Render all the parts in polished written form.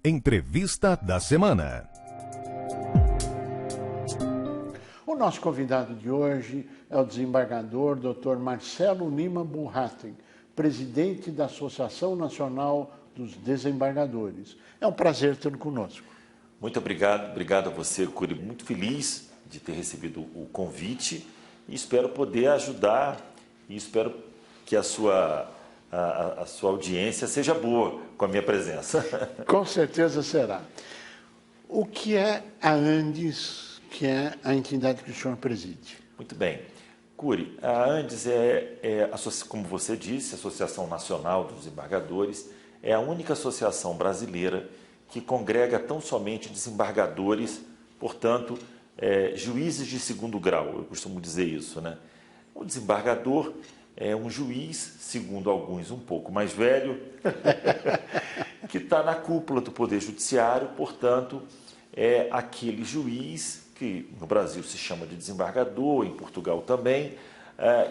Entrevista da semana. O nosso convidado de hoje é o desembargador Dr. Marcelo Lima Burraten, presidente da Associação Nacional dos Desembargadores. É um prazer tê-lo conosco. Muito obrigado a você, Curi. Muito feliz de ter recebido o convite e espero poder ajudar e espero que a sua audiência seja boa com a minha presença. Com certeza será. O que é a Andes, que é a entidade que o senhor preside? Muito bem. Curi, a Andes como você disse, Associação Nacional dos Desembargadores, é a única associação brasileira que congrega tão somente desembargadores, portanto, juízes de segundo grau, eu costumo dizer isso, né? O desembargador é um juiz, segundo alguns, um pouco mais velho, que está na cúpula do Poder Judiciário, portanto, é aquele juiz que no Brasil se chama de desembargador, em Portugal também,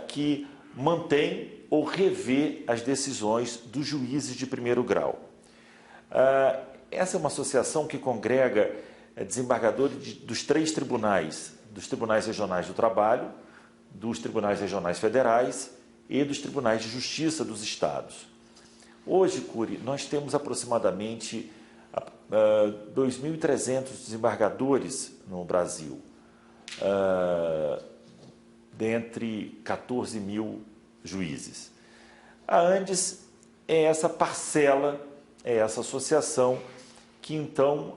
que mantém ou revê as decisões dos juízes de primeiro grau. Essa é uma associação que congrega desembargadores dos três tribunais, dos tribunais regionais do trabalho, dos tribunais regionais federais e dos tribunais de justiça dos estados. Hoje, Curi, nós temos aproximadamente 2.300 desembargadores no Brasil, dentre 14 mil juízes. A Andes é essa parcela, é essa associação que então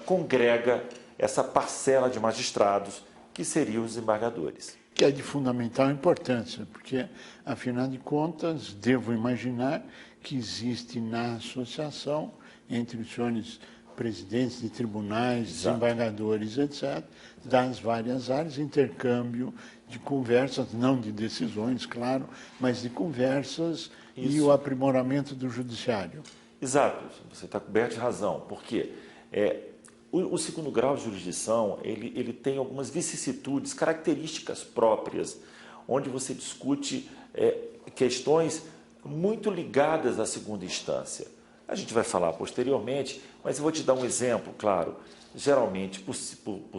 congrega essa parcela de magistrados que seriam os desembargadores. Que é de fundamental importância, porque, afinal de contas, devo imaginar que existe na associação, entre os senhores presidentes de tribunais, desembargadores, etc., das várias áreas, intercâmbio de conversas, não de decisões, claro, mas de conversas e o aprimoramento do judiciário. Exato, você está coberto de razão, porque o segundo grau de jurisdição, ele tem algumas vicissitudes, características próprias, onde você discute questões muito ligadas à segunda instância. A gente vai falar posteriormente, mas eu vou te dar um exemplo, claro. Geralmente, por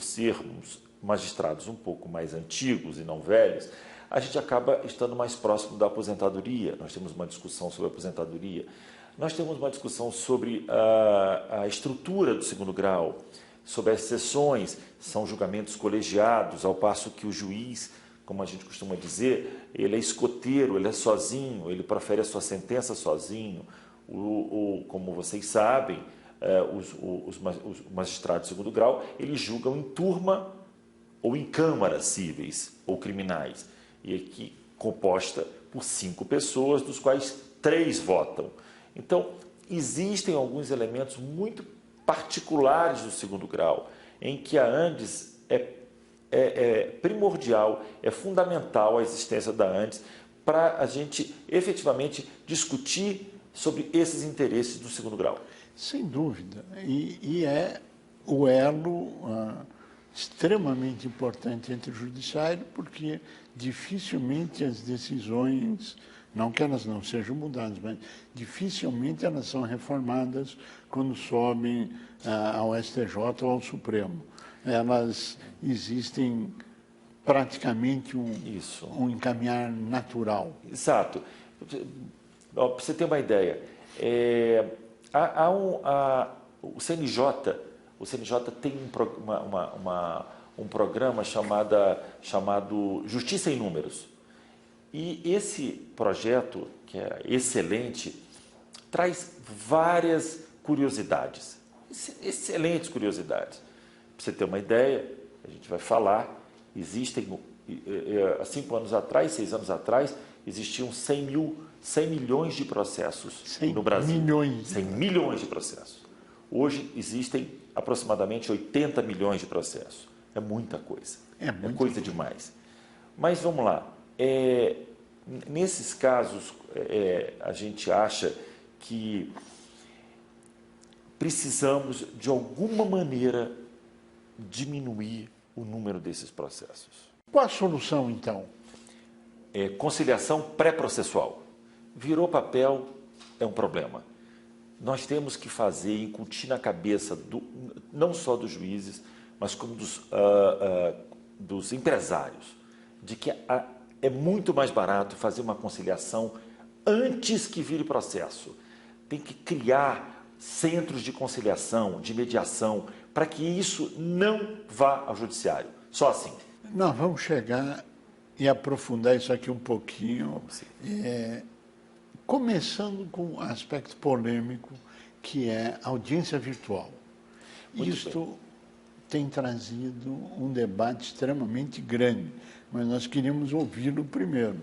sermos magistrados um pouco mais antigos e não velhos, a gente acaba estando mais próximo da aposentadoria. Nós temos uma discussão sobre a aposentadoria. Nós temos uma discussão sobre a estrutura do segundo grau, sobre as sessões, são julgamentos colegiados, ao passo que o juiz, como a gente costuma dizer, ele é escoteiro, ele é sozinho, ele profere a sua sentença sozinho. Como vocês sabem, os magistrados de segundo grau, eles julgam em turma ou em câmaras cíveis ou criminais, e aqui composta por 5 pessoas, dos quais 3 votam. Então, existem alguns elementos muito particulares do segundo grau, em que a Andes é primordial, é fundamental a existência da Andes para a gente efetivamente discutir sobre esses interesses do segundo grau. Sem dúvida. E é o elo extremamente importante entre o judiciário, porque dificilmente as decisões, não que elas não sejam mudadas, mas dificilmente elas são reformadas quando sobem ao STJ ou ao Supremo. Elas existem praticamente um encaminhar natural. Exato. Para você ter uma ideia, o CNJ tem um programa chamado Justiça em Números. E esse projeto, que é excelente, traz várias curiosidades, excelentes curiosidades. Para você ter uma ideia, a gente vai falar, existem, há 5 anos atrás, 6 anos atrás, existiam 100 milhões de processos no Brasil. 100 milhões de processos. Hoje existem aproximadamente 80 milhões de processos. É muita coisa. É coisa demais. Mas vamos lá. Nesses casos, a gente acha que precisamos, de alguma maneira, diminuir o número desses processos. Qual a solução, então? Conciliação pré-processual. Virou papel, é um problema. nós temos que fazer, incutir na cabeça não só dos juízes, mas como dos empresários, de que é muito mais barato fazer uma conciliação antes que vire processo. Tem que criar centros de conciliação, de mediação, para que isso não vá ao judiciário. Só assim. Nós vamos chegar e aprofundar isso aqui um pouquinho, começando com um aspecto polêmico, que é a audiência virtual. Muito Isto bem. tem trazido um debate extremamente grande, mas nós queríamos ouvi-lo primeiro.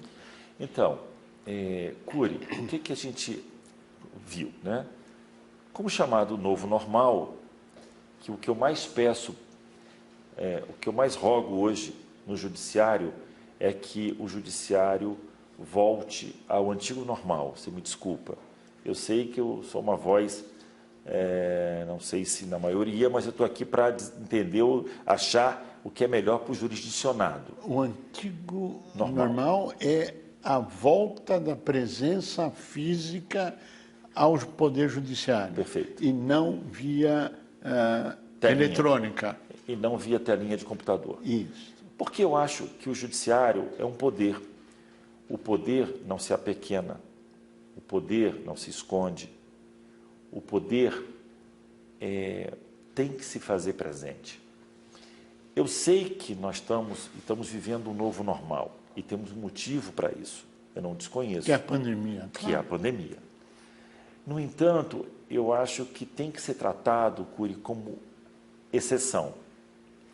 Então, Cury, o que a gente viu, né? Como chamado novo normal, que o que eu mais peço, o que eu mais rogo hoje no judiciário é que o judiciário volte ao antigo normal. Você me desculpa. Eu sei que eu sou uma voz, não sei se na maioria, mas eu estou aqui para entender, achar o que é melhor para o jurisdicionado. O antigo normal é a volta da presença física ao Poder Judiciário. Perfeito. E não via eletrônica. E não via telinha de computador. Isso. Porque eu acho que o judiciário é um poder. O poder não se apequena, o poder não se esconde, o poder tem que se fazer presente. Eu sei que nós estamos vivendo um novo normal e temos um motivo para isso, eu não desconheço. Que é a pandemia. Que é a pandemia. No entanto, eu acho que tem que ser tratado, Cury, como exceção.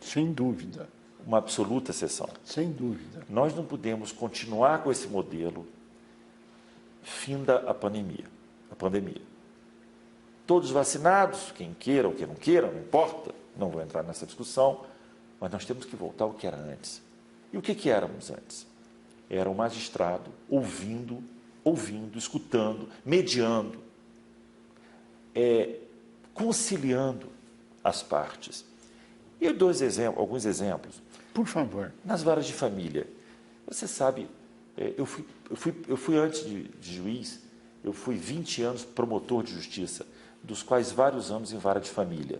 Sem dúvida. Uma absoluta exceção. Sem dúvida. Nós não podemos continuar com esse modelo finda a pandemia. Todos vacinados, quem queira ou quem não queira, não importa, não vou entrar nessa discussão, mas nós temos que voltar ao que era antes. E o que éramos antes? Era o magistrado ouvindo, escutando, mediando, conciliando as partes. E eu dou alguns exemplos. Por favor. Nas varas de família, você sabe, eu fui antes de juiz, eu fui 20 anos promotor de justiça, dos quais vários anos em vara de família.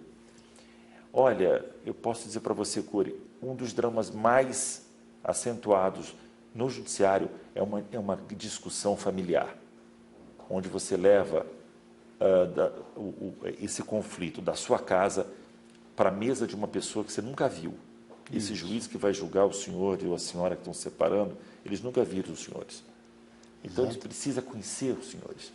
Olha, eu posso dizer para você, Cury, um dos dramas mais acentuados no judiciário é uma discussão familiar, onde você leva esse conflito da sua casa para a mesa de uma pessoa que você nunca viu. Esse juiz que vai julgar o senhor ou a senhora que estão se separando, eles nunca viram os senhores. Então, eles precisam conhecer os senhores,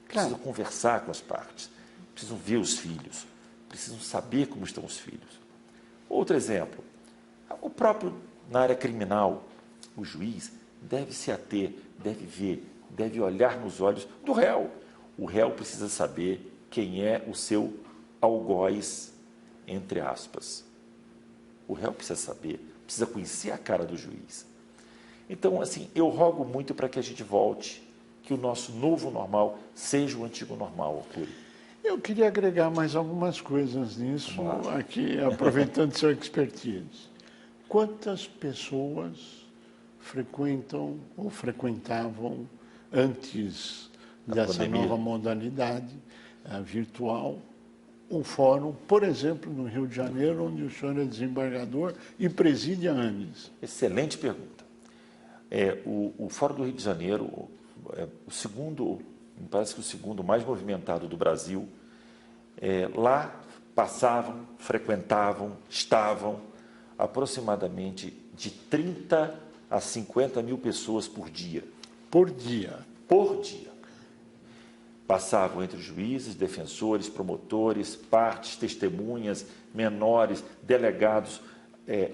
precisam conversar com as partes, precisam ver os filhos, precisam saber como estão os filhos. Outro exemplo, o próprio na área criminal, o juiz deve se ater, deve ver, deve olhar nos olhos do réu. O réu precisa saber quem é o seu algoz, entre aspas. O réu precisa saber, precisa conhecer a cara do juiz. Então, assim, eu rogo muito para que a gente volte, que o nosso novo normal seja o antigo normal, Cury. Eu queria agregar mais algumas coisas nisso, aqui, aproveitando seu expertise. Quantas pessoas frequentam ou frequentavam antes dessa nova modalidade virtual um fórum, por exemplo, no Rio de Janeiro, onde o senhor é desembargador e preside há anos? Excelente pergunta. O Fórum do Rio de Janeiro, o segundo, me parece que o segundo mais movimentado do Brasil, lá passavam, frequentavam, estavam aproximadamente de 30 a 50 mil pessoas por dia. Por dia? Por dia. Passavam entre juízes, defensores, promotores, partes, testemunhas, menores, delegados,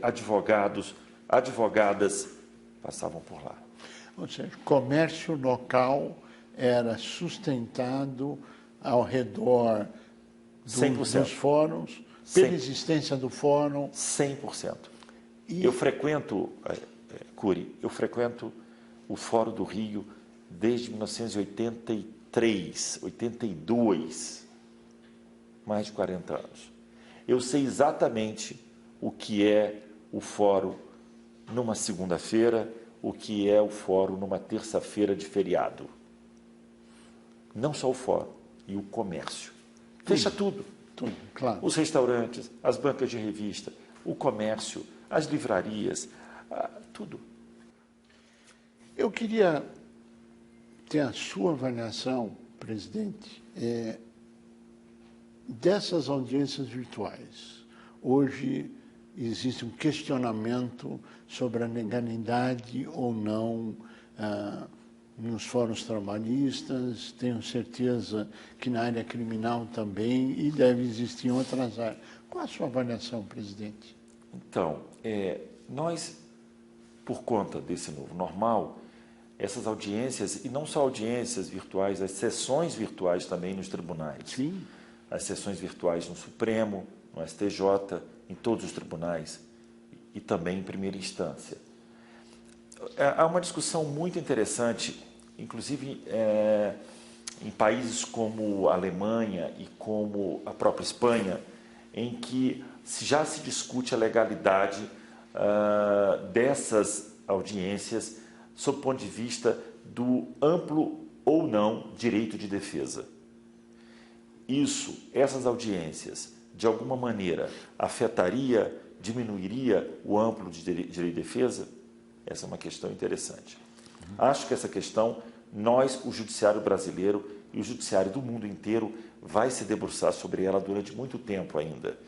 advogados, advogadas, passavam por lá. Ou seja, o comércio local era sustentado ao redor dos fóruns, pela existência do fórum. 100%. Eu frequento, Cury, o Fórum do Rio desde 1983, 82, mais de 40 anos. Eu sei exatamente o que é o fórum numa segunda-feira, o que é o fórum numa terça-feira de feriado. Não só o fórum, e o comércio. Fecha tudo. Tudo, claro. Os restaurantes, as bancas de revista, o comércio, as livrarias, tudo. Eu queria ter a sua avaliação, presidente, dessas audiências virtuais. Hoje existe um questionamento sobre a legalidade ou não nos fóruns trabalhistas, tenho certeza que na área criminal também, e deve existir em outras áreas. Qual a sua avaliação, presidente? Então, nós, por conta desse novo normal, essas audiências, e não só audiências virtuais, as sessões virtuais também nos tribunais. Sim. As sessões virtuais no Supremo, no STJ, em todos os tribunais e também em primeira instância. Há uma discussão muito interessante, inclusive em países como a Alemanha e como a própria Espanha, em que já se discute a legalidade dessas audiências sob o ponto de vista do amplo ou não direito de defesa. Essas audiências, de alguma maneira, afetaria, diminuiria o amplo de direito de defesa? Essa é uma questão interessante. Acho que essa questão, o judiciário brasileiro e o judiciário do mundo inteiro, vai se debruçar sobre ela durante muito tempo ainda.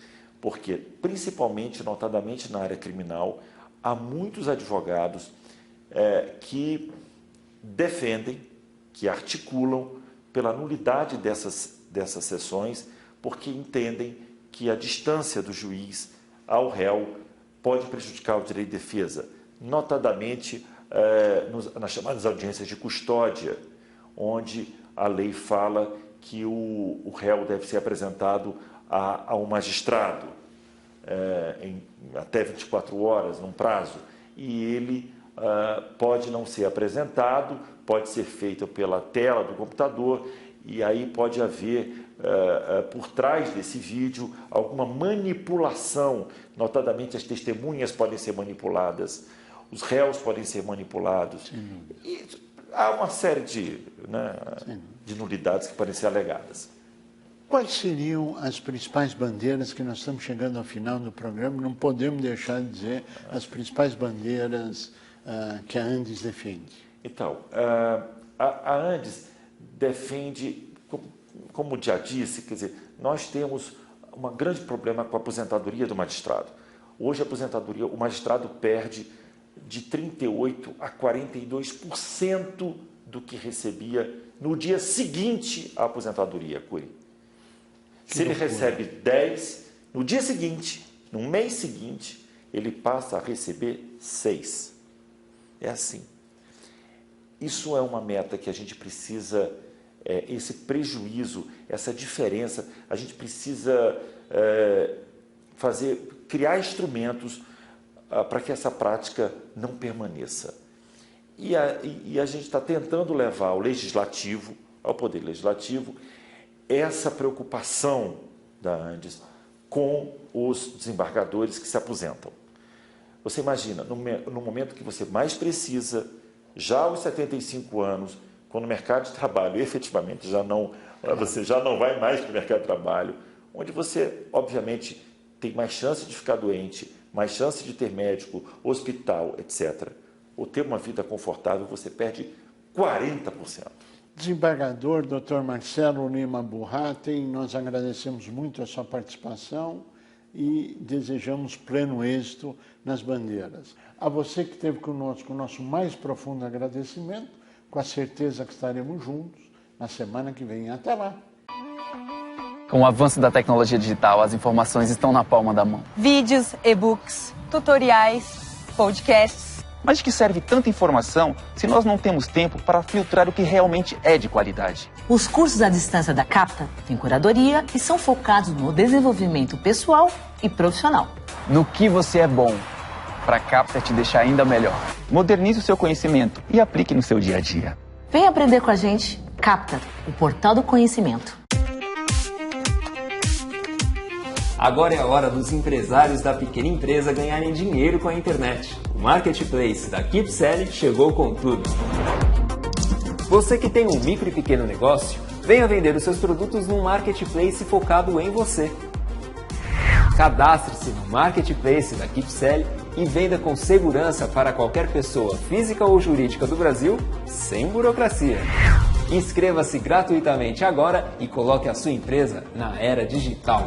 Porque, principalmente, notadamente na área criminal, há muitos advogados que defendem, que articulam pela nulidade dessas sessões, porque entendem que a distância do juiz ao réu pode prejudicar o direito de defesa, notadamente nas chamadas audiências de custódia, onde a lei fala que o réu deve ser apresentado a um magistrado em até 24 horas, num prazo, e ele pode não ser apresentado, pode ser feito pela tela do computador, e aí pode haver, por trás desse vídeo, alguma manipulação, notadamente as testemunhas podem ser manipuladas, os réus podem ser manipulados, e há uma série de nulidades que podem ser alegadas. Quais seriam as principais bandeiras, que nós estamos chegando ao final do programa, não podemos deixar de dizer as principais bandeiras que a Andes defende? Então, a Andes defende, como já disse, quer dizer, nós temos um grande problema com a aposentadoria do magistrado. Hoje, a aposentadoria, o magistrado perde de 38% a 42% do que recebia no dia seguinte à aposentadoria, Cury. Se ele recebe 10, no dia seguinte, no mês seguinte, ele passa a receber 6. É assim. Isso é uma meta que a gente precisa, esse prejuízo, essa diferença, a gente precisa criar instrumentos para que essa prática não permaneça. E a gente está tentando levar ao legislativo, ao Poder Legislativo, essa preocupação da Andes com os desembargadores que se aposentam. Você imagina, no momento que você mais precisa, já aos 75 anos, quando o mercado de trabalho efetivamente você já não vai mais para o mercado de trabalho, onde você, obviamente, tem mais chance de ficar doente, mais chance de ter médico, hospital, etc. Ou ter uma vida confortável, você perde 40%. Desembargador Dr. Marcelo Lima Burratem, nós agradecemos muito a sua participação e desejamos pleno êxito nas bandeiras. A você que esteve conosco, o nosso mais profundo agradecimento, com a certeza que estaremos juntos na semana que vem. Até lá! Com o avanço da tecnologia digital, as informações estão na palma da mão. Vídeos, e-books, tutoriais, podcasts. Mas de que serve tanta informação se nós não temos tempo para filtrar o que realmente é de qualidade? Os cursos à distância da Capta têm curadoria e são focados no desenvolvimento pessoal e profissional. No que você é bom, para a Capta te deixar ainda melhor. Modernize o seu conhecimento e aplique no seu dia a dia. Vem aprender com a gente. Capta, o portal do conhecimento. Agora é a hora dos empresários da pequena empresa ganharem dinheiro com a internet. O Marketplace da KeepSelling chegou com tudo. Você que tem um micro e pequeno negócio, Venha vender os seus produtos num marketplace focado em você. Cadastre-se no marketplace da KeepSell e venda com segurança para qualquer pessoa física ou jurídica do Brasil, sem burocracia. Inscreva-se gratuitamente agora e coloque a sua empresa na era digital.